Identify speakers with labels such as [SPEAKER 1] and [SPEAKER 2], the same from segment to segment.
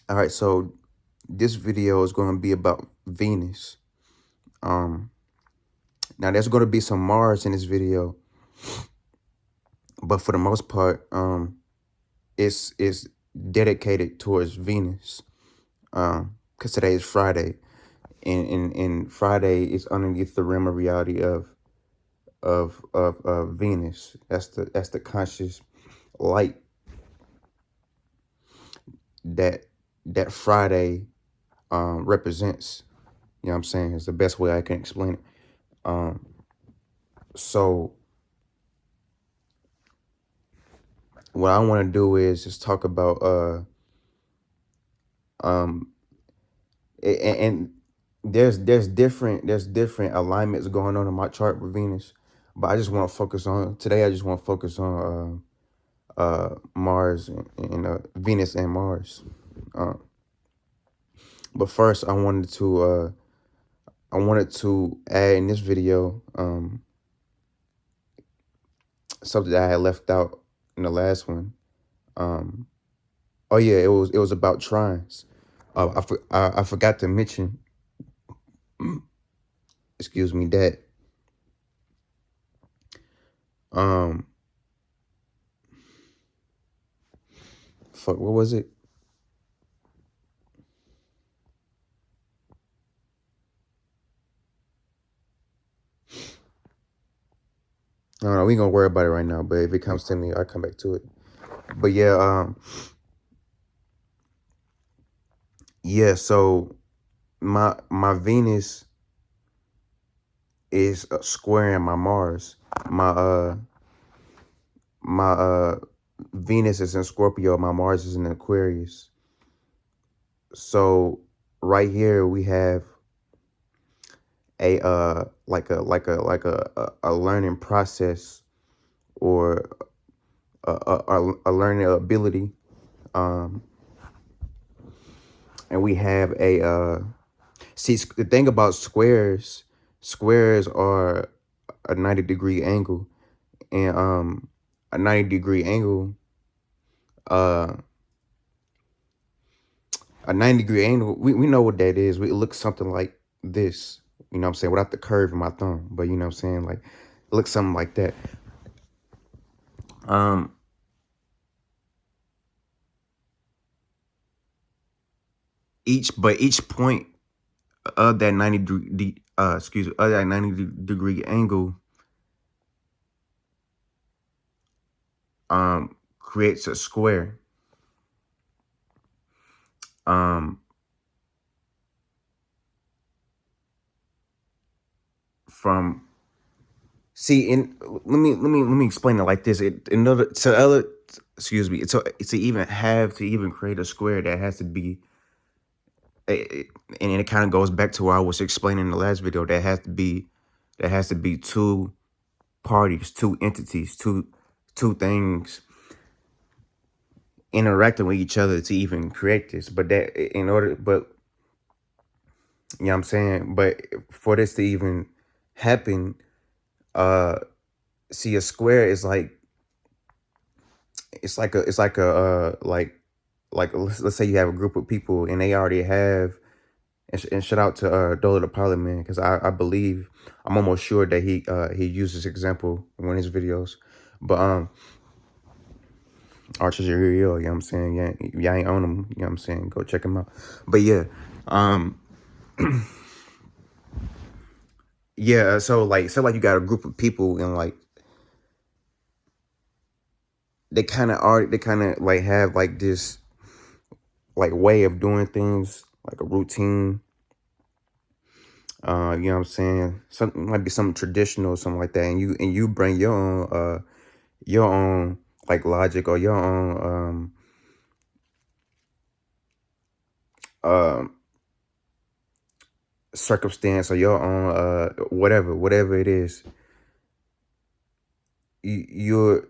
[SPEAKER 1] All right, so this video is going to be about Venus. Um, Now there's going to be some Mars in this video, but for the most part, it's dedicated towards Venus. Because today is Friday, and Friday is underneath the realm of reality of Venus. That's the conscious light that Friday represents. You know what I'm saying? It's the best way I can explain it. Um, so what I want to do is just talk about um and there's different alignments going on in my chart with Venus, but I just want to focus on today. I just want to focus on Mars and Venus and Mars. Uh, but first, I wanted to add in this video something that I had left out in the last one. Um, oh yeah, it was about trines. I forgot to mention, excuse me, that um fuck, what was it? No, no, we ain't gonna worry about it right now. But if it comes to me, I'll come back to it. But yeah, yeah. So my Venus is squaring my Mars. My Venus is in Scorpio. My Mars is in Aquarius. So right here we have a learning process or a learning ability. Um, and we have see, the thing about squares are a 90-degree angle, and a 90-degree angle, uh, we know what that is. It looks something like this, you know what I'm saying, without the curve in my thumb, but you know what I'm saying, like, it looks something like that. Um, each point of that 90-degree angle creates a square. Um, from See, and let me explain it like this. In order to other, excuse me, to even create a square, that has to be, and it kind of goes back to what I was explaining in the last video. There has to be two parties, two entities, two things interacting with each other to even create this. But you know what I'm saying. But for this to even happen, uh, see, a square is like let's say you have a group of people and they already have, and shout out to Dollar the Pilot Man, because I believe, I'm almost sure that he used this example in one of his videos. But Archers are real, you know what I'm saying? Yeah, y'all ain't own them, you know what I'm saying? Go check them out. But yeah, um yeah, so like, say like you got a group of people, and like they kind of like have like this like way of doing things, like a routine. You know what I'm saying? Something might be something traditional, something like that, and you bring your own like logic, or your own um circumstance, or your own whatever it is. You're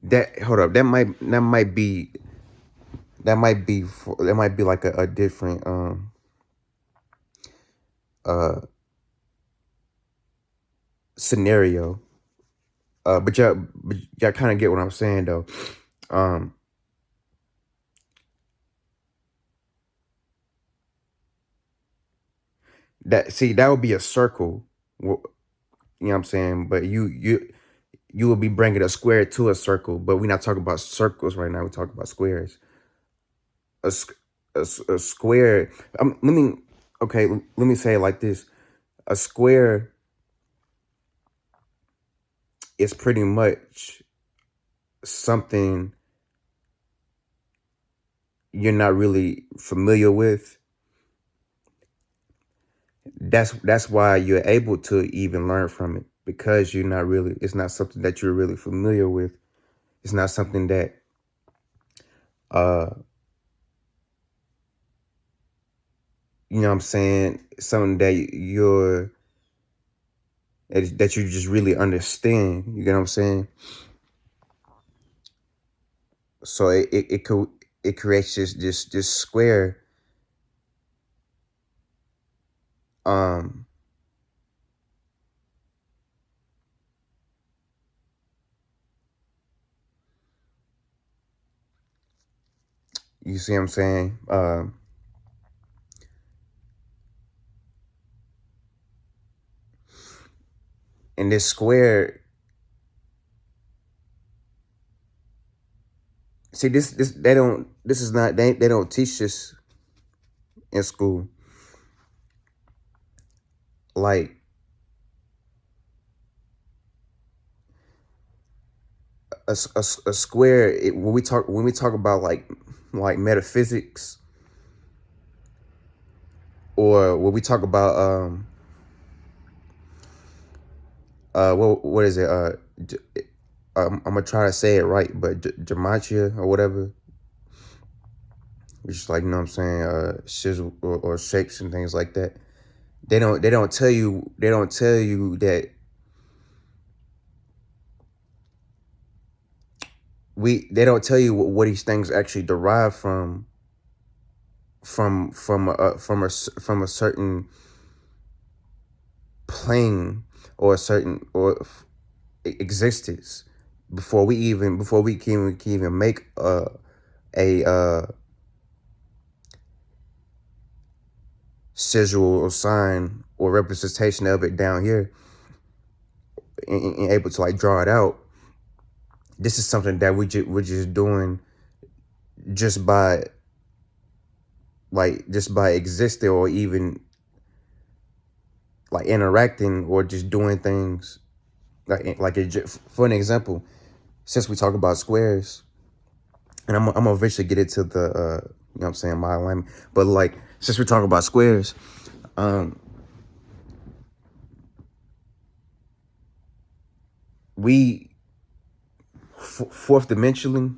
[SPEAKER 1] that hold up, that might be like a different uh scenario. But y'all kind of get what I'm saying though. Um, that would be a circle. You know what I'm saying? But you will be bringing a square to a circle. But we're not talking about circles right now. We're talking about squares. A, s- a square. Let me okay. Let me say it like this. A square is pretty much something you're not really familiar with. That's why you're able to even learn from it, because you're not really, it's not something that you're really familiar with. It's not something that uh you know what I'm saying, something that that you just really understand. You get what I'm saying? So it creates this square. um you see what I'm saying? And this square, see, this they don't, this is not, they don't teach this in school. Like a square, when we talk about like metaphysics, or when we talk about what is it, I'm gonna try to say it right, but gematria or whatever, which is like, you know what I'm saying, shizzle, or shapes and things like that. They don't tell you that they don't tell you what these things actually derive from a certain plane, or a certain, or existence, before we can even make a sigil or sign or representation of it down here, and able to like draw it out. This is something that we're just doing, just by just by existing, or even like interacting, or just doing things, for an example, since we talk about squares, and I'm gonna eventually get into the you know what I'm saying, my alignment, but like, since we talk about squares, um we fourth dimensionally,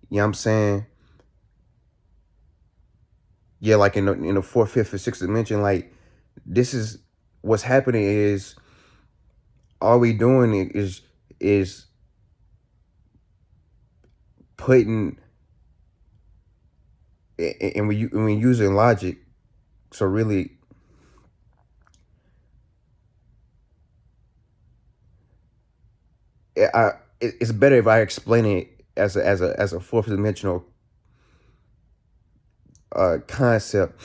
[SPEAKER 1] you know what I'm saying, yeah, like in the fourth, fifth, and sixth dimension, like, this is what's happening, is all we doing is putting, and we using logic. So really, it's better if I explain it as a fourth dimensional concept,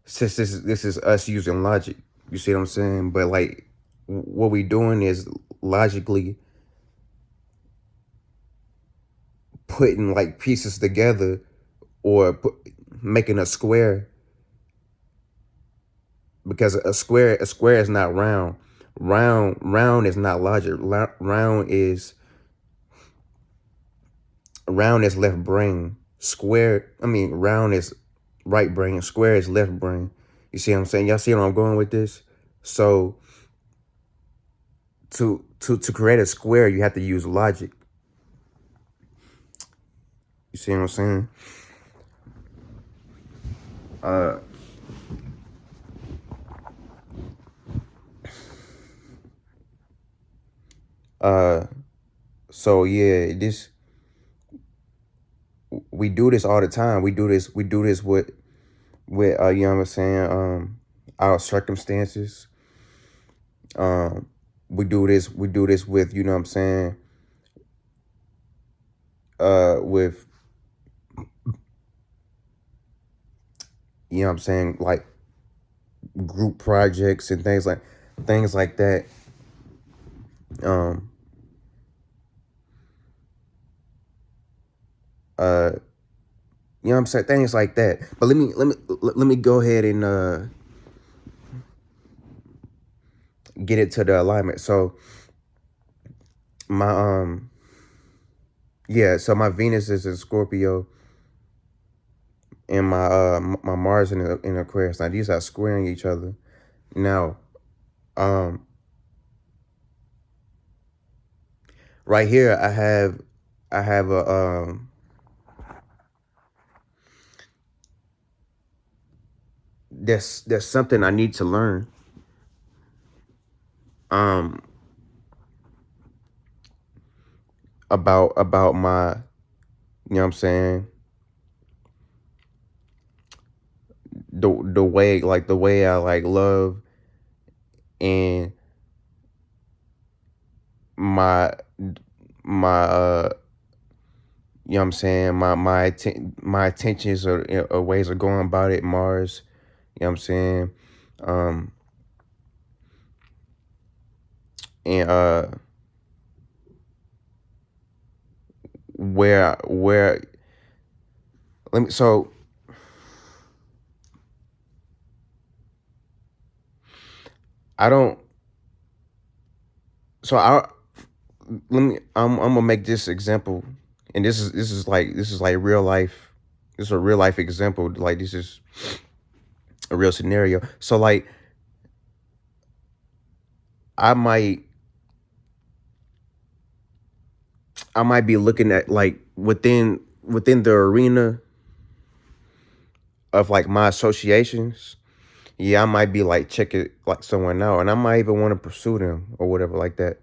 [SPEAKER 1] since this is us using logic. You see what I'm saying? But like, what we doing is logically putting like pieces together, or making a square, because a square is not round. Round is not logic. Round is left brain. Round is right brain. Square is left brain. You see what I'm saying? Y'all see where I'm going with this? So to create a square, you have to use logic. You see what I'm saying? Uh, uh. So yeah, we do this all the time. We do this with you know what I'm saying. our circumstances. Um, we do this with, you know what I'm saying, with, you know what I'm saying, like group projects and things like that. Um, uh, you know what I'm saying, things like that. But let me go ahead and get it to the alignment. So my yeah, so my Venus is in Scorpio, and my Mars in Aquarius. Now these are squaring each other. Now, um, right here I have a there's something I need to learn. Um, about my, you know what I'm saying, the way I like love, and my my you know what I'm saying, my intentions, or ways of going about it, Mars, you know what I'm saying, um and where let me so I don't so I let me I'm gonna make this example, and this is like real life. This is a real life example. Like, this is a real scenario. So like, I might I might be looking at, like, within the arena of like my associations. Yeah, I might be like checking like someone out, and I might even want to pursue them or whatever like that.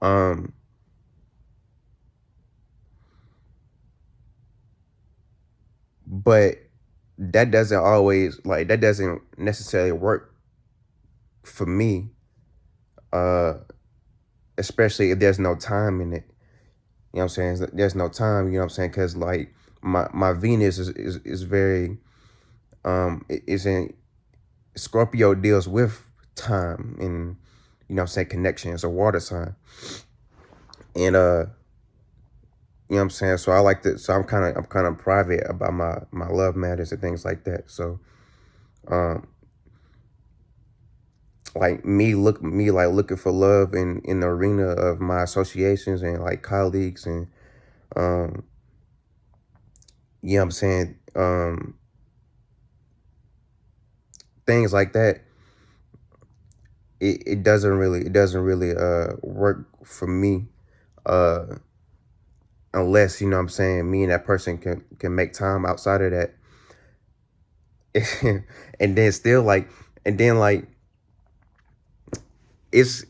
[SPEAKER 1] Um, but that doesn't necessarily work for me, uh, especially if there's no time in it. You know what I'm saying? There's no time, you know what I'm saying? Because like my Venus is very is in Scorpio, deals with time, and, you know what I'm saying, connection. It's a water sign. And you know what I'm saying? So I like to so I'm kind of private about my love matters and things like that. So um like me looking for love in the arena of my associations and like colleagues, and um you know what I'm saying, things like that. It doesn't really work for me, uh unless, you know what I'm saying, me and that person can make time outside of that. And then still like, and then like, it's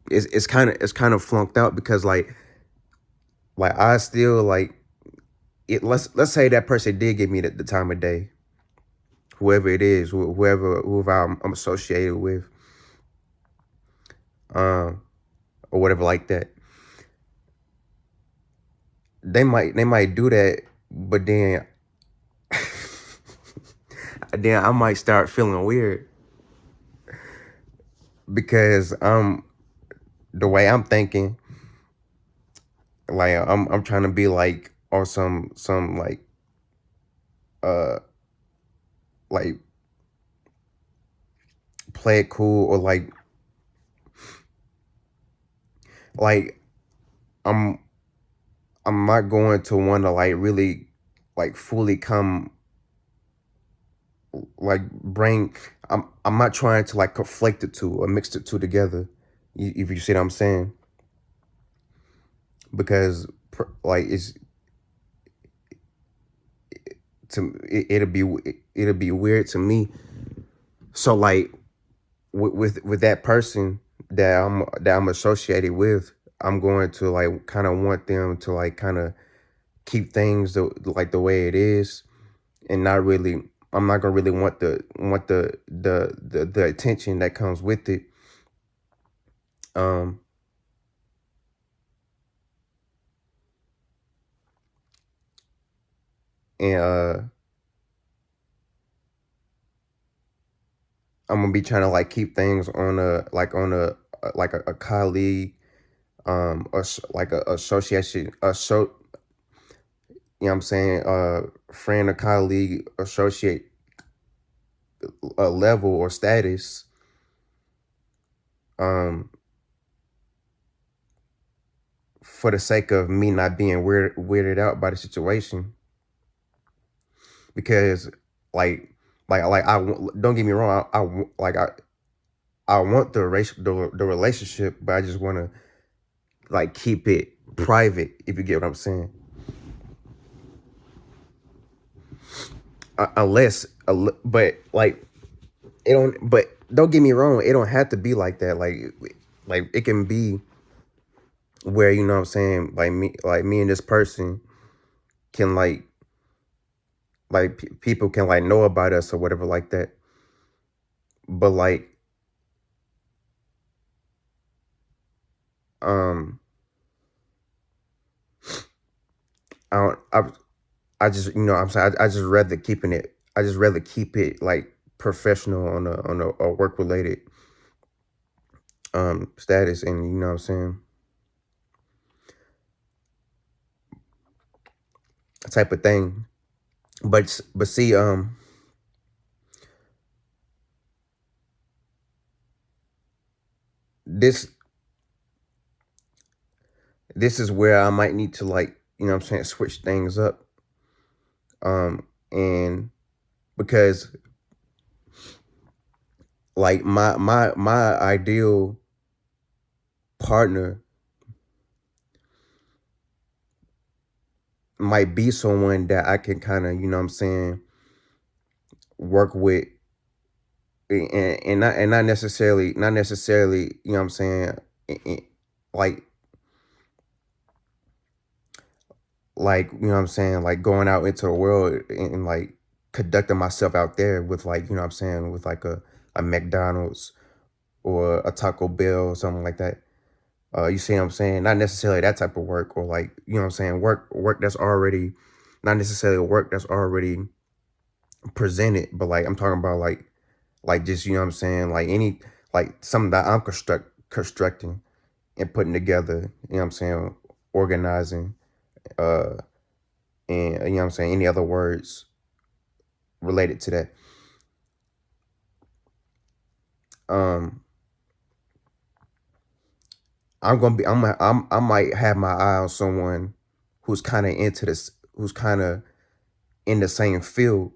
[SPEAKER 1] it's kind of flunked out, because like I still like it. Let's say that person did give me the time of day, whoever it is, whoever I'm associated with, um or whatever like that. They might do that, but then I might start feeling weird, because the way I'm thinking, like I'm trying to be like on some uh like play it cool, or like I'm I'm not going to want to like really like fully come, like bring I'm not trying to like conflict the two or mix the two together, if you see what I'm saying, because like it'll be weird to me. So like, with that person that I'm associated with, I'm going to like kind of want them to like kind of keep things the way it is, and not really, I'm not gonna really want the attention that comes with it. Um and I'm gonna be trying to like keep things on a colleague, like a association, you know what I'm saying, friend or colleague, associate, level or status, um, for the sake of me not being weirded out by the situation. Because like don't get me wrong, I want the relationship, but I just want to like keep it private, if you get what I'm saying. But like it don't. But don't get me wrong, it don't have to be like that. Like it can be where, you know what I'm saying, like me and this person can people can like know about us or whatever like that. But like um I don't I just, you know what I'm saying, I just rather keep it like professional on a work related status, and you know what I'm saying, type of thing. But see, this this is where I might need to, like, you know what I'm saying, switch things up. And because like my ideal partner might be someone that I can kind of, you know what I'm saying, work with, and not necessarily, you know what I'm saying, i- i- like you know what I'm saying, like going out into the world, and like conducting myself out there with, like, you know what I'm saying, with like a McDonald's or a Taco Bell or something like that. You see what I'm saying? Not necessarily that type of work, or like, you know what I'm saying, work that's already, not necessarily work that's already presented, but like I'm talking about like just, you know what I'm saying, like any, like something that I'm constructing and putting together, you know what I'm saying, organizing, uh and you know what I'm saying, any other words related to that. Um I might have my eye on someone who's kind of into this, who's kind of in the same field,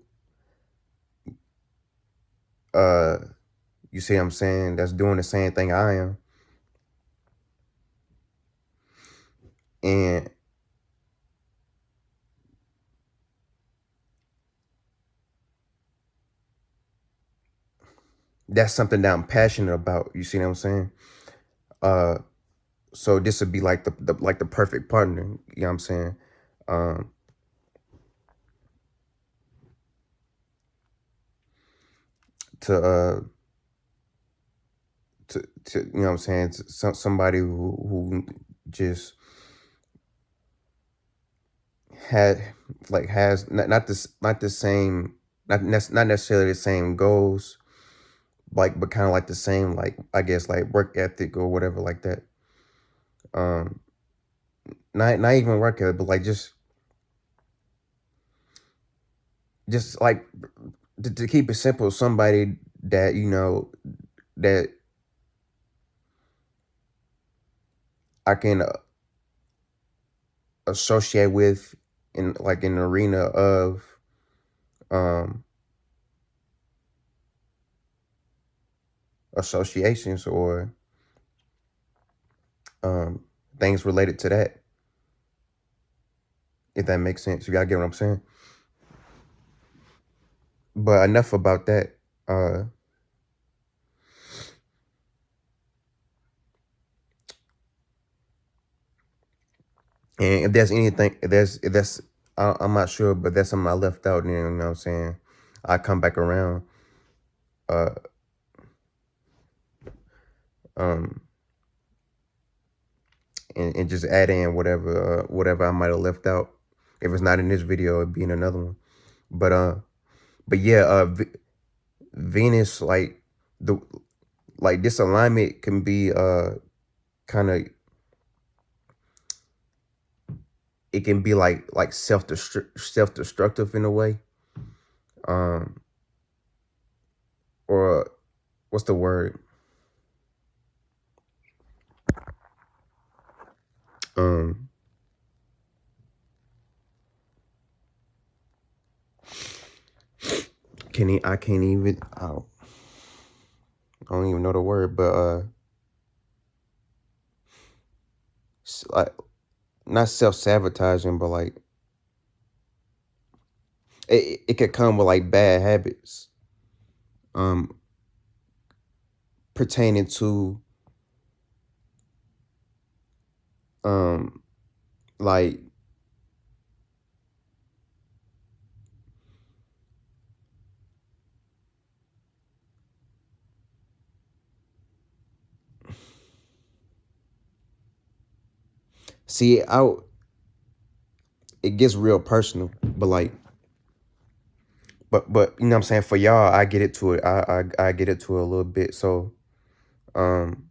[SPEAKER 1] uh you see what I'm saying, that's doing the same thing I am. And that's something that I'm passionate about, you see what I'm saying? Uh so this would be like the perfect partner, you know what I'm saying? Um to to you know what I'm saying, somebody who just had, like, has not the same, not necessarily the same goals, like, but kind of like the same, like, I guess, like work ethic or whatever like that. Um not even work ethic, but like just like, to keep it simple, somebody that, you know, that I can associate with in, like, in the arena of um associations, or um things related to that, if that makes sense. You gotta get what I'm saying. But enough about that. Uh and if there's anything, if there's I'm not sure, but that's something I left out. You know what I'm saying? I come back around, uh, um, and just add in whatever I might have left out. If it's not in this video, it'd be in another one. But but yeah, Venus, the like this alignment can be kind of, it can be like self-destructive in a way, um or what's the word, um I can't even, I don't even know the word, but like, not self-sabotaging, but like it could come with like bad habits, um pertaining to, um like, see, it gets real personal, but like, but you know what I'm saying, for y'all, I get it to it, I get it to it a little bit. So um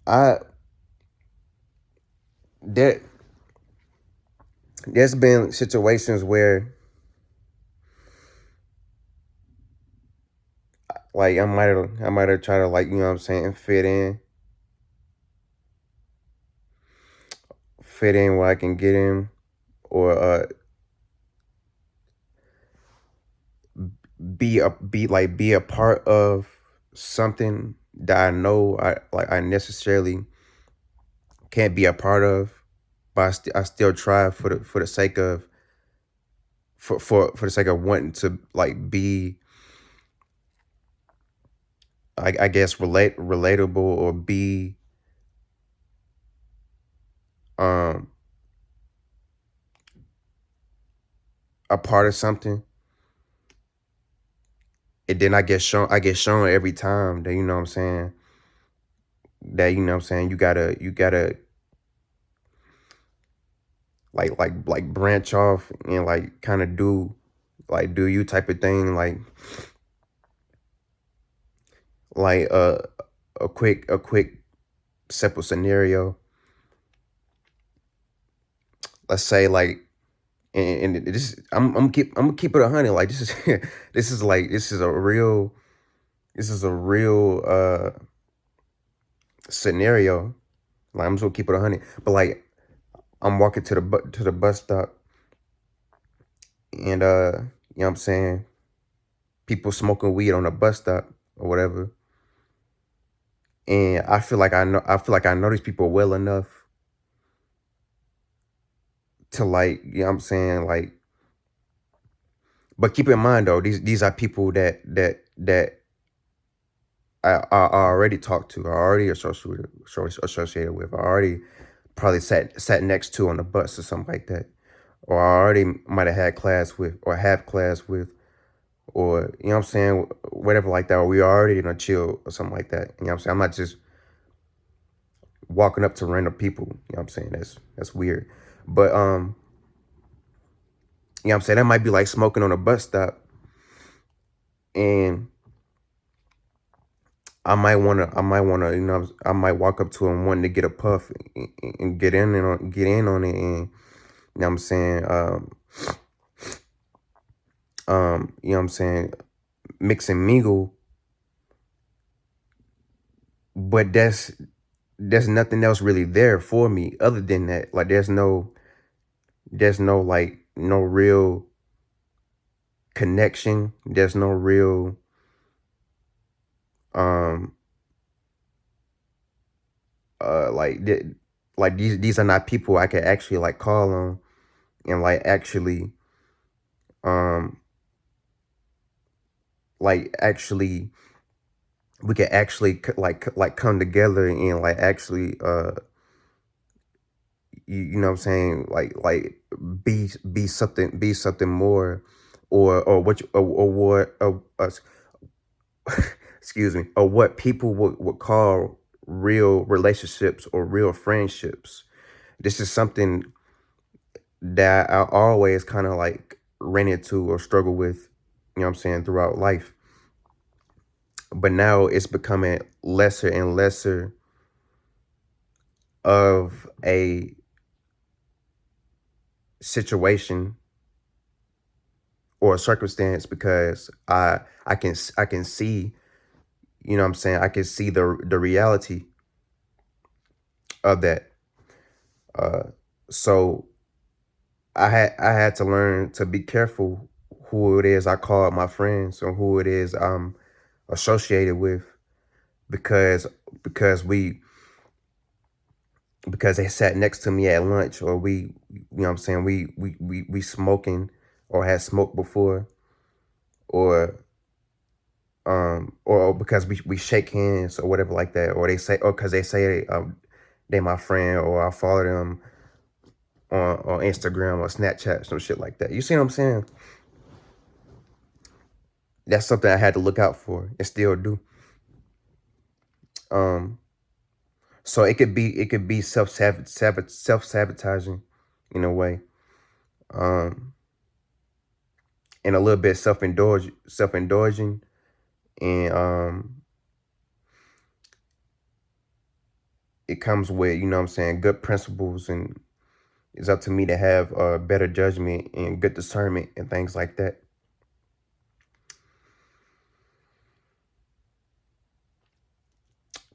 [SPEAKER 1] I there there's been situations where like I might have tried to, like, you know what I'm saying, fit in where I can get in, or be a part of something that I know I necessarily can't be a part of, but I still try for the sake of, for the sake of wanting to like be, I guess, relatable, or be um a part of something. And then I get shown every time that, you know what I'm saying, you gotta like branch off and like kind of do you type of thing, like a quick simple scenario. Let's say, like, and this, I'm gonna keep it 100. Like, this is this is a real scenario. Like, I'm just gonna keep it 100. But like, I'm walking to the bus stop, and you know what I'm saying, people smoking weed on the bus stop or whatever. And I feel like I know these people well enough to, like, you know what I'm saying, like, but keep in mind though, these are people that I already talked to, I already associated with, I already probably sat next to on the bus or something like that, or I already might have had class with, or have class with, or, you know what I'm saying, whatever like that, or we already in a chill or something like that. You know what I'm saying? I'm not just walking up to random people. You know what I'm saying? That's weird. But you know what I'm saying? That might be like smoking on a bus stop, and I might wanna, I might walk up to him wanting to get a puff, and get in on it, and, you know what I'm saying, you know what I'm saying, mix and mingle, but there's nothing else really there for me other than that. Like, there's no like, no real connection. There's no real, um like, these are not people I can actually like call on, and like actually, um actually we can actually like come together and like actually you know what I'm saying, like be something more, or what or what excuse me, or what people would call real relationships or real friendships. This is something that I always kind of like ran into or struggle with, you know what I'm saying, throughout life. But now it's becoming lesser and lesser of a situation or a circumstance, because I can see, you know what I'm saying, I can see the reality of that. So I had to learn to be careful who it is I call my friends or who it is I'm associated with, because because we because they sat next to me at lunch, or we, you know what I'm saying, we smoking or had smoked before, or or because we shake hands or whatever like that, or they say, or because they say they my friend, or I follow them on Instagram or Snapchat, some shit like that. You see what I'm saying? That's something I had to look out for and still do. Um, so it could be self sabotaging in a way, um, and a little bit self indulging, and it comes with, you know what I'm saying, good principles, and it's up to me to have better judgment and good discernment and things like that.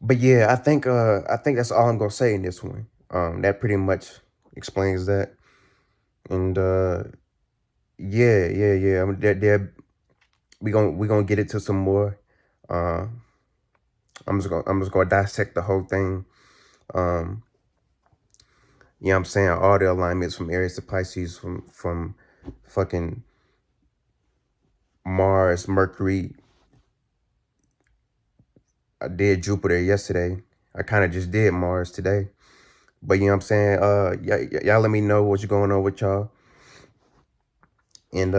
[SPEAKER 1] But yeah, I think that's all I'm gonna say in this one. That pretty much explains that. And yeah. There we gonna get into some more. Uh, I'm just gonna dissect the whole thing. Um, you know what I'm saying, all the alignments from Aries to Pisces, from fucking Mars, Mercury. I did Jupiter yesterday. I kind of just did Mars today. But you know what I'm saying? Y'all let me know what's going on with y'all. And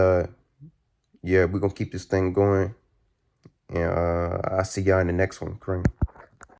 [SPEAKER 1] yeah, we're gonna keep this thing going. And I'll see y'all in the next one. Cream.